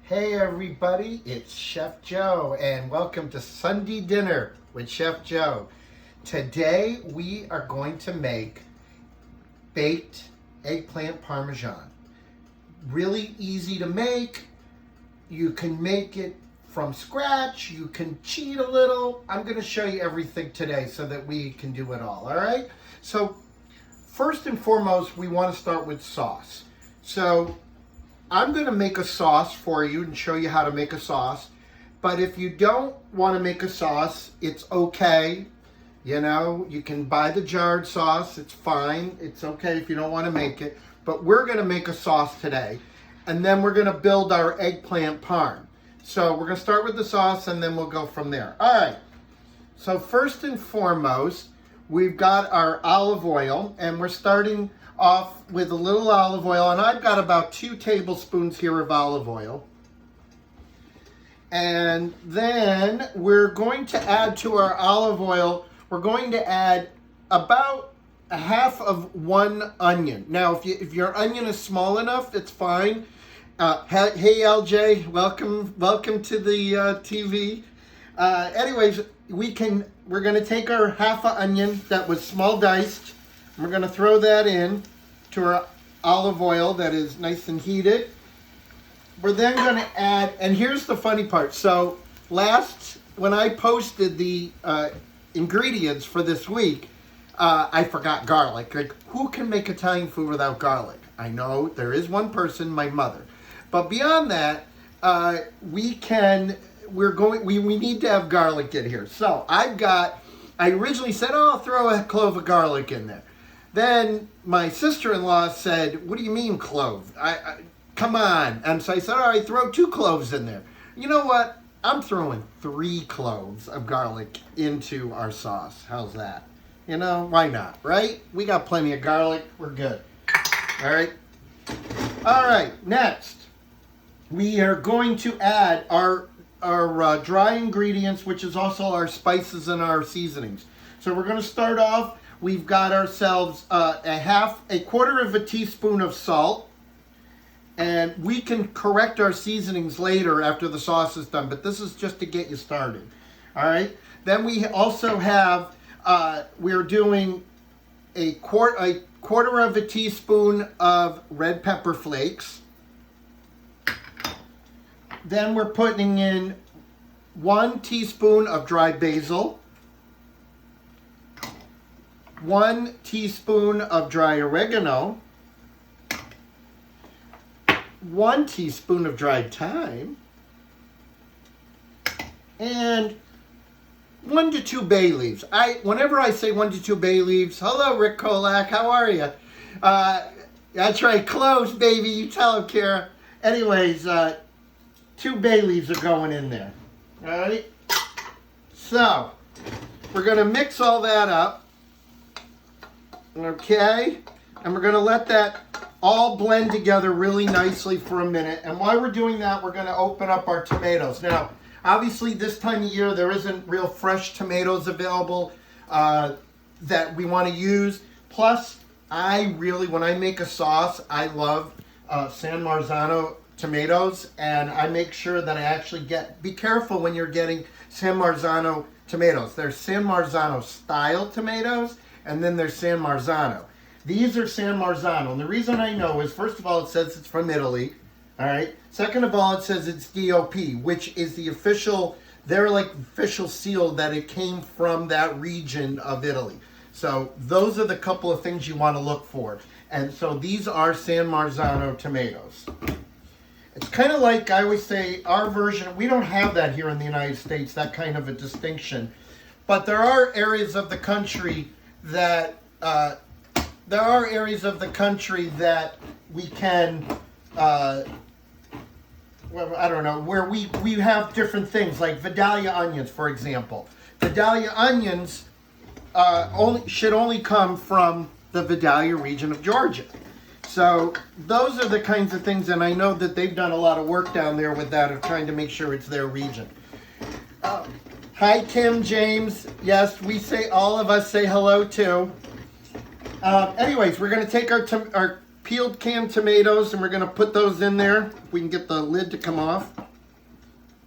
Hey everybody, it's Chef Joe and welcome to Sunday Dinner with Chef Joe. Today we are going to make baked eggplant Parmesan. Really easy to make. You can make it from scratch. You can cheat a little. I'm going to show you everything today so that we can do it all right? So first and foremost, we want to start with sauce. So I'm going to make a sauce for you and show you how to make a sauce. But if you don't want to make a sauce, it's okay. You know, you can buy the jarred sauce. It's fine. It's okay if you don't want to make it. But we're going to make a sauce today. And then we're going to build our eggplant parm. So we're going to start with the sauce and then we'll go from there. All right. So first and foremost, we've got our olive oil. And we're starting off with a little olive oil, and I've got about 2 tablespoons here of olive oil. And then we're going to add to our olive oil, we're going to add about a half of 1 onion. Now, if your onion is small enough, it's fine. Hey LJ, welcome to the TV. Anyways, we're going to take our half an onion that was small diced. We're going to throw that in to our olive oil that is nice and heated. We're then going to add, and here's the funny part. So when I posted the ingredients for this week, I forgot garlic. Like, who can make Italian food without garlic? I know there is one person, my mother. But beyond that, we need to have garlic in here. So I originally said, oh, I'll throw a clove of garlic in there. Then my sister-in-law said, what do you mean clove? Come on. And so I said, all right, throw 2 cloves in there. You know what? I'm throwing 3 cloves of garlic into our sauce. How's that? You know, why not, right? We got plenty of garlic. We're good. All right. All right, next. We are going to add our dry ingredients, which is also our spices and our seasonings. So we're going to start off. We've got ourselves a quarter of a teaspoon of salt. And we can correct our seasonings later after the sauce is done. But this is just to get you started. All right. Then we also have, we're doing a quarter of a teaspoon of red pepper flakes. Then we're putting in 1 teaspoon of dried basil. 1 teaspoon of dry oregano, 1 teaspoon of dried thyme, and 1 to 2 bay leaves. Whenever I say 1 to 2 bay leaves, hello Rick Kolak, how are you? That's right, close baby, you tell him, Kara. Anyways, 2 bay leaves are going in there. All right. So we're going to mix all that up. Okay, and we're going to let that all blend together really nicely for a minute. And while we're doing that, we're going to open up our tomatoes. Now, obviously this time of year, there isn't real fresh tomatoes available that we want to use. Plus, when I make a sauce, I love San Marzano tomatoes. And I make sure that I actually be careful when you're getting San Marzano tomatoes. There's San Marzano style tomatoes. And then there's San Marzano. These are San Marzano. And the reason I know is, first of all, it says it's from Italy. All right. Second of all, it says it's DOP, which is the official seal that it came from that region of Italy. So those are the couple of things you want to look for. And so these are San Marzano tomatoes. It's kind of like, I always say, our version, we don't have that here in the United States, that kind of a distinction. But there are areas of the country that we can, I don't know, where we have different things, like Vidalia onions, for example. Vidalia onions should only come from the Vidalia region of Georgia. So those are the kinds of things, and I know that they've done a lot of work down there with that, of trying to make sure it's their region. Hi, Kim, James. Yes, all of us say hello too. Anyways, we're going to take our peeled canned tomatoes, and we're going to put those in there. If we can get the lid to come off.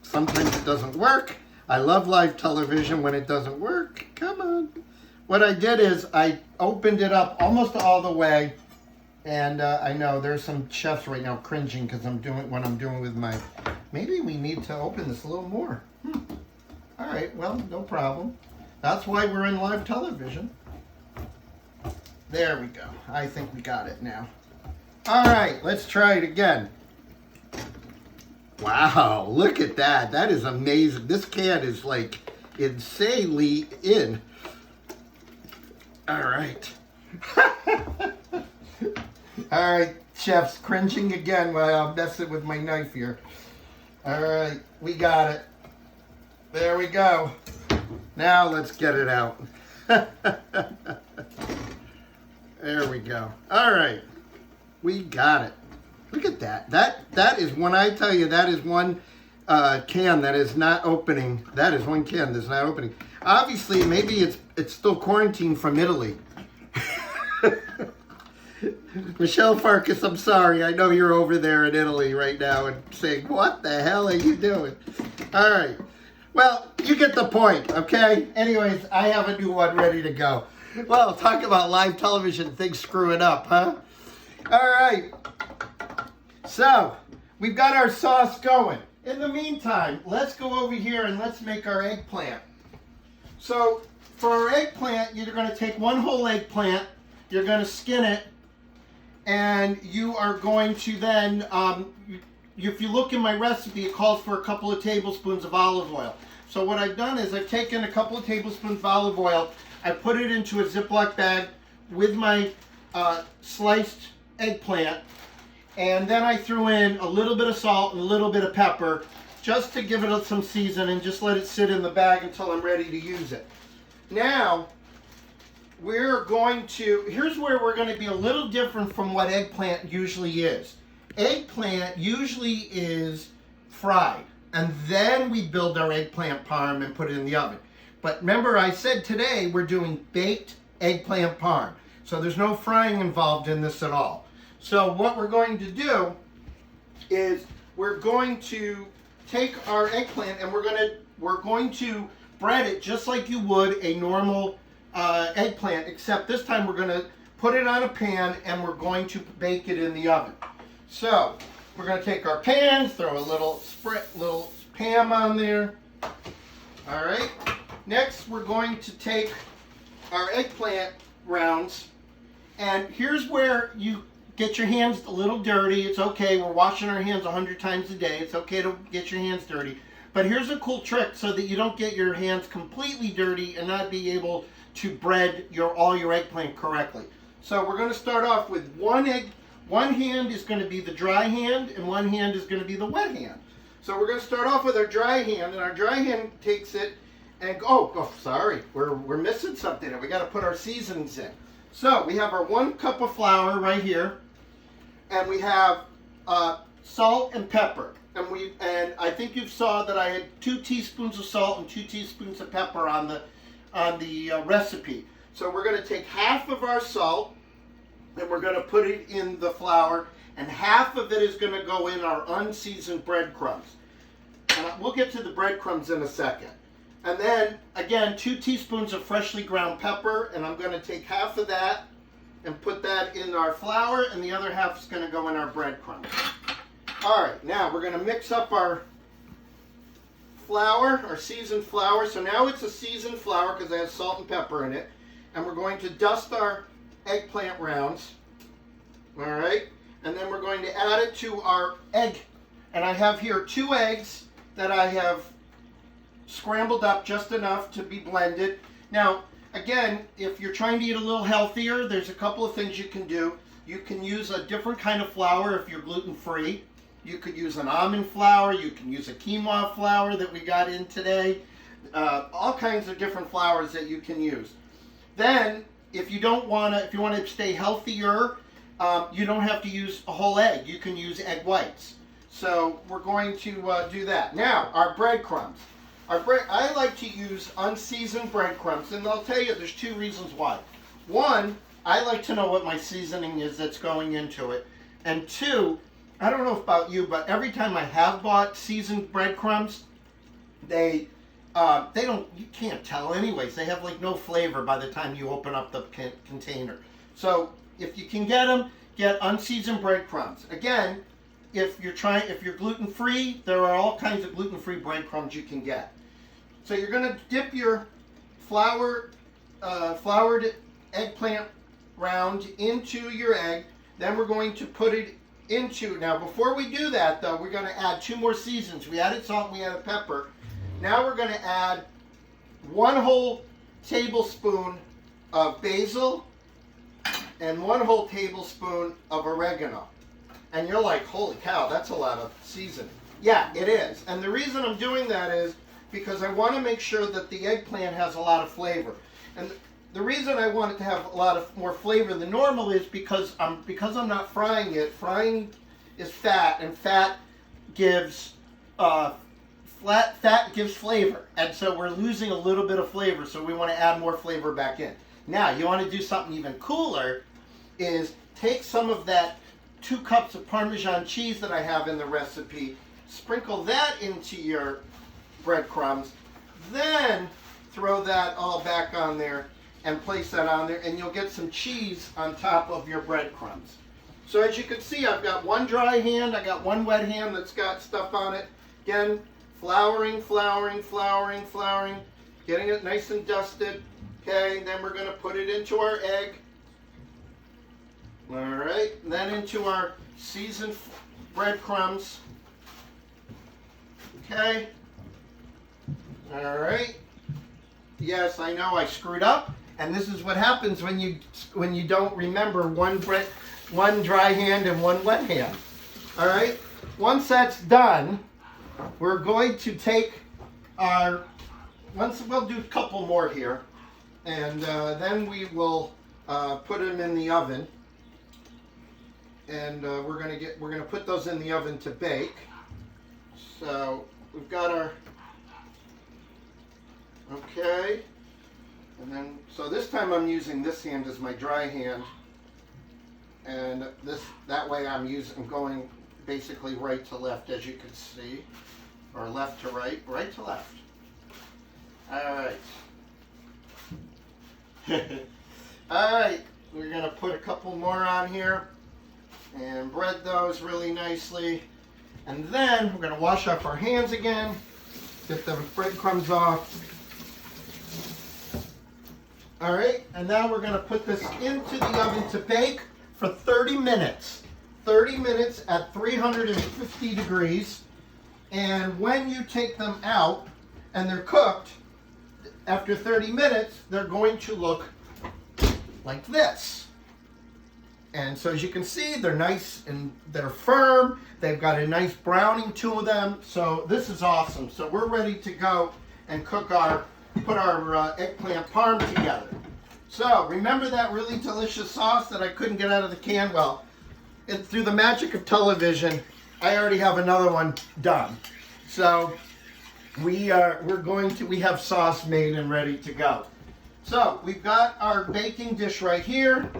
Sometimes it doesn't work. I love live television when it doesn't work. Come on. What I did is I opened it up almost all the way. And I know there's some chefs right now cringing because I'm doing what I'm doing with my... Maybe we need to open this a little more. All right, well, no problem. That's why we're in live television. There we go. I think we got it now. All right, let's try it again. Wow, look at that. That is amazing. This can is like insanely in. All right. All right, chef's cringing again while I'm messing with my knife here. All right, we got it. There we go. Now let's get it out. There we go. All right, we got it. Look at that. That is, when I tell you, that is one can that is not opening. That is one can that's not opening. Obviously, maybe it's still quarantined from Italy. Michelle Farkas, I'm sorry. I know you're over there in Italy right now and saying, what the hell are you doing? All right. Well, you get the point, okay? Anyways, I have a new one ready to go. Well, talk about live television, things screwing up, huh? All right. So, we've got our sauce going. In the meantime, let's go over here and let's make our eggplant. So, for our eggplant, you're going to take one whole eggplant, you're going to skin it, and you are going to then, if you look in my recipe, it calls for a couple of tablespoons of olive oil. So what I've done is I've taken a couple of tablespoons of olive oil, I put it into a Ziploc bag with my sliced eggplant, and then I threw in a little bit of salt and a little bit of pepper just to give it some season and just let it sit in the bag until I'm ready to use it. Now, we're going to, here's where we're going to be a little different from what eggplant usually is. Eggplant usually is fried, and then we build our eggplant parm and put it in the oven. But remember, I said today we're doing baked eggplant parm. So there's no frying involved in this at all. So what we're going to do is we're going to take our eggplant and we're going to bread it just like you would a normal eggplant, except this time we're going to put it on a pan and we're going to bake it in the oven. So we're going to take our pan, throw a little Pam on there. All right. Next, we're going to take our eggplant rounds, and here's where you get your hands a little dirty. It's okay. We're washing our hands 100 times a day. It's okay to get your hands dirty. But here's a cool trick so that you don't get your hands completely dirty and not be able to bread all your eggplant correctly. So we're going to start off with one hand is going to be the dry hand and one hand is going to be the wet hand. So we're going to start off with our dry hand, and our dry hand takes it and sorry, we're missing something, and we got to put our seasonings in. So we have our 1 cup of flour right here, and we have salt and pepper, and I think you saw that I had 2 teaspoons of salt and 2 teaspoons of pepper on the recipe. So we're going to take half of our salt and we're going to put it in the flour, and half of it is going to go in our unseasoned breadcrumbs. And we'll get to the breadcrumbs in a second. And then, again, 2 teaspoons of freshly ground pepper, and I'm going to take half of that and put that in our flour, and the other half is going to go in our breadcrumbs. All right, now we're going to mix up our flour, our seasoned flour. So now it's a seasoned flour because it has salt and pepper in it. And we're going to dust our eggplant rounds. All right, and then we're going to add it to our egg. And I have here 2 eggs that I have scrambled up just enough to be blended. Now, again, if you're trying to eat a little healthier, there's a couple of things you can do. You can use a different kind of flour if you're gluten-free. You could use an almond flour. You can use a quinoa flour that we got in today. All kinds of different flours that you can use. Then, if you want to stay healthier, you don't have to use a whole egg. You can use egg whites. So we're going to do that. Now, our breadcrumbs. I like to use unseasoned breadcrumbs, and I'll tell you there's 2 reasons why. One, I like to know what my seasoning is that's going into it. And two, I don't know about you, but every time I have bought seasoned breadcrumbs, they don't, you can't tell anyways. They have like no flavor by the time you open up the container. So if you can get them, get unseasoned breadcrumbs. Again, if you're gluten-free, there are all kinds of gluten-free breadcrumbs you can get. So you're gonna dip your floured eggplant round into your egg. Then we're going to put it into, now before we do that though, we're gonna add 2 more seasons. We added salt and we added pepper. Now we're gonna add 1 whole tablespoon of basil and 1 whole tablespoon of oregano. And you're like, holy cow, that's a lot of seasoning. Yeah, it is. And the reason I'm doing that is because I want to make sure that the eggplant has a lot of flavor. And the reason I want it to have a lot of more flavor than normal is because I'm not frying it. Frying is fat, and fat gives fat gives flavor. And so we're losing a little bit of flavor, so we want to add more flavor back in. Now, you want to do something even cooler, is take some of that 2 cups of Parmesan cheese that I have in the recipe, sprinkle that into your breadcrumbs, then throw that all back on there and place that on there, and you'll get some cheese on top of your breadcrumbs. So as you can see, I've got 1 dry hand, I got 1 wet hand that's got stuff on it. Again, flouring, getting it nice and dusted. Okay, then we're going to put it into our egg. All right, then into our seasoned breadcrumbs. Okay. All right. Yes, I know I screwed up, and this is what happens when you don't remember one dry hand and 1 wet hand. All right. Once that's done, we're going to take we'll do a couple more here, and then we will put them in the oven. And we're gonna put those in the oven to bake. So we've got our, okay, and then so this time I'm using this hand as my dry hand, and that way I'm going basically right to left, as you can see, or left to right, right to left. All right. All right, we're gonna put a couple more on here and bread those really nicely. And then we're going to wash up our hands again, get the breadcrumbs off. All right, and now we're going to put this into the oven to bake for 30 minutes. 30 minutes at 350 degrees. And when you take them out and they're cooked, after 30 minutes, they're going to look like this. And so as you can see, they're nice and they're firm. They've got a nice browning to them. So this is awesome. So we're ready to go and put our eggplant parm together. So remember that really delicious sauce that I couldn't get out of the can? Well, through the magic of television, I already have another one done. So we have sauce made and ready to go. So we've got our baking dish right here.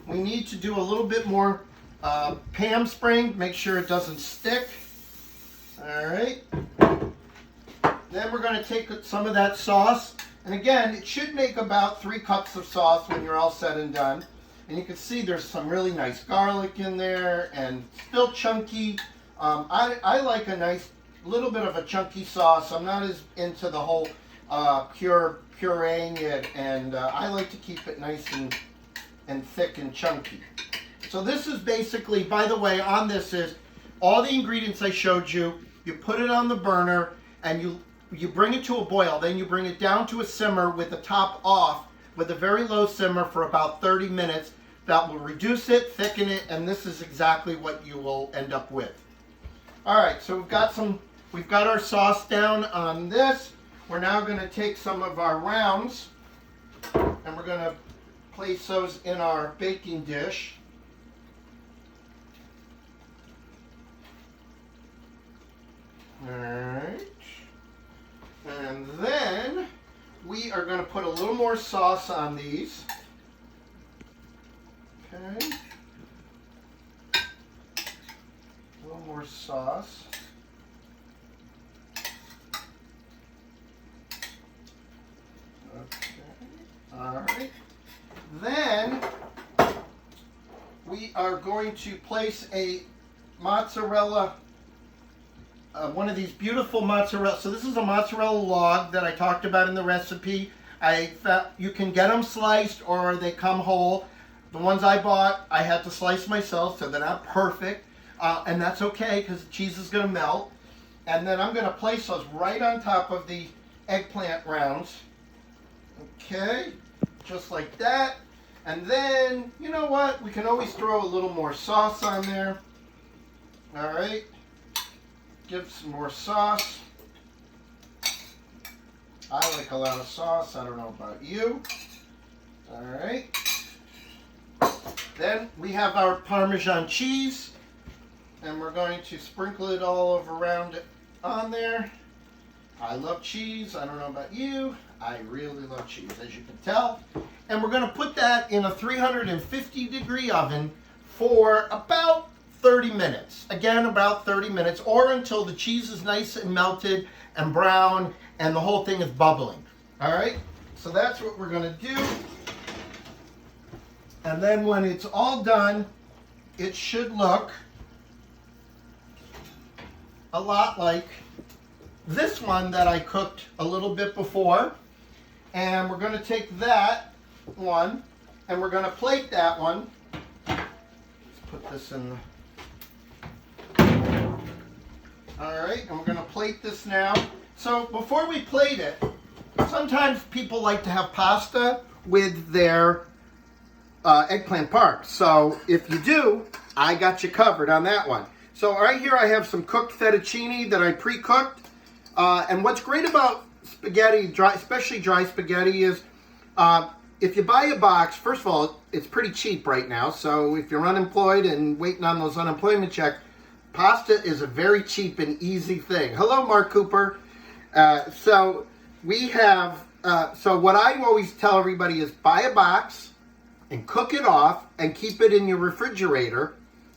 We need to do a little bit more Pam spring, make sure it doesn't stick. All right. Then we're going to take some of that sauce. And again, it should make about 3 cups of sauce when you're all said and done. And you can see there's some really nice garlic in there and still chunky. I like a nice little bit of a chunky sauce. I'm not as into the whole pureeing it, and I like to keep it nice and thick and chunky. So this is basically, by the way, on this is all the ingredients I showed you. You put it on the burner and you bring it to a boil. Then you bring it down to a simmer with the top off with a very low simmer for about 30 minutes. That will reduce it, thicken it, and this is exactly what you will end up with. All right, so we've got our sauce down on this. We're now going to take some of our rounds and we're going to place those in our baking dish. All right. And then we are going to put a little more sauce on these. sauce. Okay. All right. Then we are going to place a mozzarella, one of these beautiful mozzarella. So this is a mozzarella log that I talked about in the recipe. You can get them sliced or they come whole. The ones I bought, I had to slice myself, so they're not perfect. And that's okay because the cheese is going to melt. And then I'm going to place those right on top of the eggplant rounds. Okay, just like that. And then, you know what? We can always throw a little more sauce on there. All right. Give some more sauce. I like a lot of sauce. I don't know about you. All right. Then we have our Parmesan cheese. And we're going to sprinkle it all over around it on there. I love cheese. I don't know about you. I really love cheese, as you can tell. And we're going to put that in a 350-degree oven for about 30 minutes. Again, about 30 minutes, or until the cheese is nice and melted and brown and the whole thing is bubbling. All right? So that's what we're going to do. And then when it's all done, it should look a lot like this one that I cooked a little bit before. And we're going to take that one and we're going to plate that one. Let's put this in the... Alright, and we're going to plate this now. So before we plate it, sometimes people like to have pasta with their eggplant parm. So if you do, I got you covered on that one. So right here I have some cooked fettuccine that I pre-cooked. And what's great about spaghetti, especially dry spaghetti, is if you buy a box, first of all, it's pretty cheap right now. So if you're unemployed and waiting on those unemployment checks, pasta is a very cheap and easy thing. Hello, Mark Cooper. So we have, so what I always tell everybody is buy a box and cook it off and keep it in your refrigerator.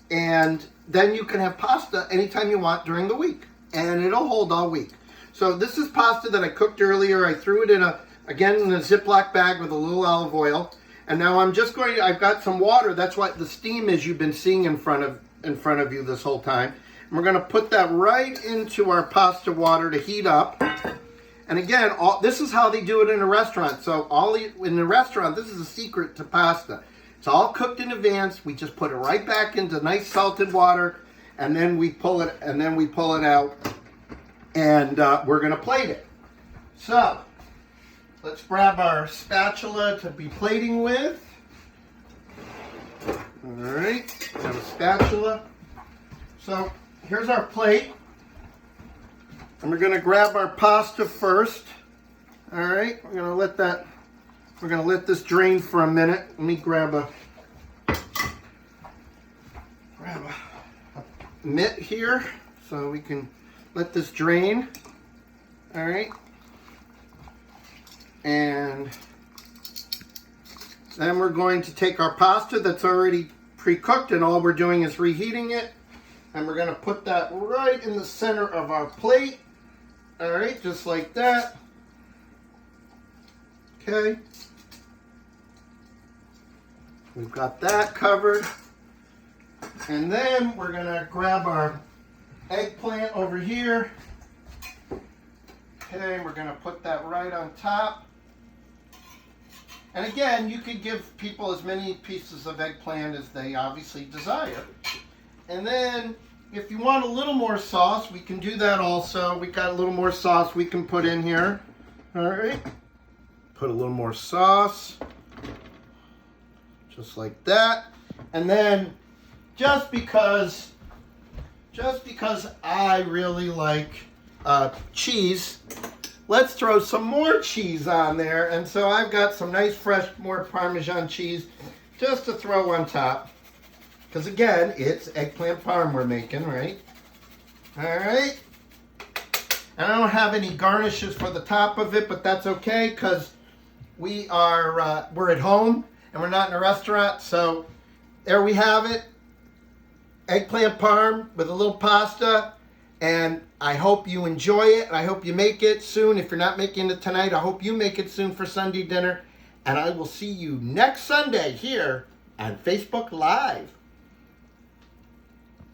And then you can have pasta anytime you want during the week. And it'll hold all week. So this is pasta that I cooked earlier. I threw it in again in a Ziploc bag with a little olive oil. And now I'm just going to, I've got some water. That's what the steam is you've been seeing in front of you this whole time. And we're going to put that right into our pasta water to heat up. And again, this is how they do it in a restaurant. So in a restaurant, this is a secret to pasta. It's all cooked in advance. We just put it right back into nice salted water, and then we pull it out, and we're going to plate it. So let's grab our spatula to be plating with. All right, got a spatula. So here's our plate. And we're going to grab our pasta first. All right, we're going to let this drain for a minute. Let me grab a mitt here so we can let this drain. All right. And then we're going to take our pasta that's already pre-cooked, and all we're doing is reheating it. And we're going to put that right in the center of our plate. All right, just like that. Okay. We've got that covered. And then we're going to grab our eggplant over here. Okay, we're going to put that right on top. And again, you could give people as many pieces of eggplant as they obviously desire. And then if you want a little more sauce, we can do that also. We got a little more sauce we can put in here. All right. Put a little more sauce. Just like that. And then just because I really like cheese, let's throw some more cheese on there. And so I've got some nice fresh more Parmesan cheese just to throw on top. Because again, it's eggplant parm we're making, right? All right. And I don't have any garnishes for the top of it, but that's okay because we're at home and we're not in a restaurant. So there we have it. eggplant parm with a little pasta. And I hope you enjoy it. I hope you make it soon. If you're not making it tonight, I hope you make it soon for Sunday dinner. And I will see you next Sunday here on Facebook Live.